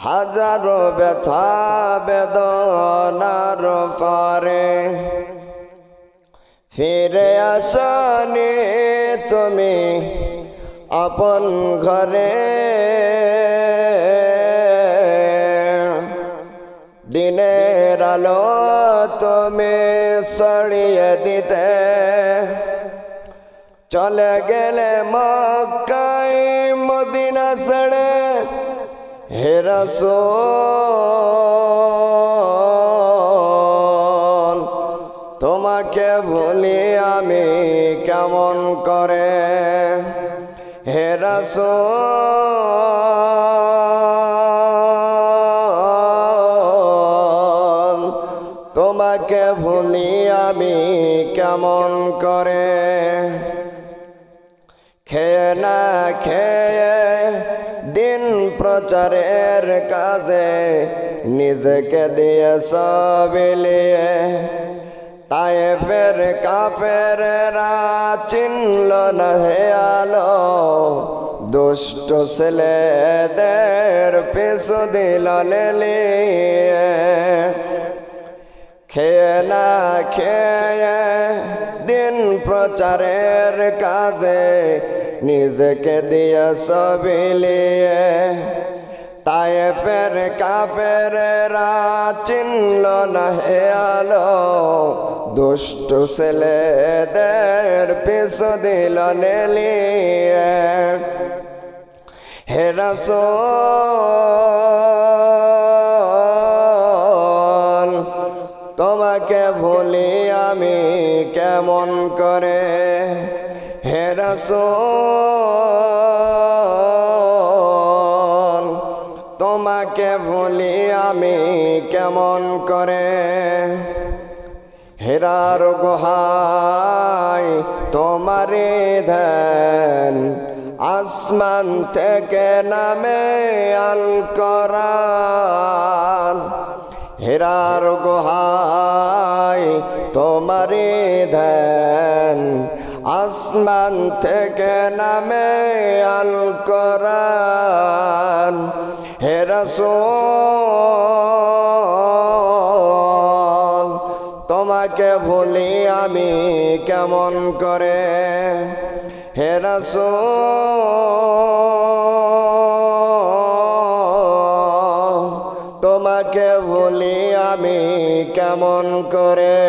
হাজারো ব্যথা বেদনার পরে ফিরে আসনি তুমি আপন ঘরে। দিনের আলো তুমি ছড়িয়ে দিতে চলে গেলে মক্কায় মদিনা ছেড়ে। হে রাসূল তোমাকে ভুলি আমি কেমন করে। হে রাসূল তোমাকে ভুলি আমি কেমন করে। খেয়ে না খেয়ে দিন প্রচারের কাজে নিজেকে দিয়ে বিলিয়ে তায়েফের কাফেররা চিনল না হে আলো। দুষ্ট ছেলেদের পিছু দিল লেলিয়ে। খেয়ে না খেয়ে দিন প্রচারের কাজে নিজেকে দিয়ে বিলিয়ে তায়েফের কাফেররা চিনল না হে আলো। দুষ্ট ছেলেদের পিছু দিল লেলিয়ে। হে রাসূল তোমাকে ভুলি আমি কেমন করে। হে রাসূল তোমাকে ভুলি আমি কেমন করে। হেরার গুহায় তোমারে ধ্যান আসমান থেকে নামে আল কোরআন। হেরার গুহায় তোমারে ধ্যান আসমান থেকে নামে আল কোরআন। হে রাসূল তোমাকে ভুলি আমি কেমন করে। হে রাসূল তোমাকে ভুলি আমি কেমন করে।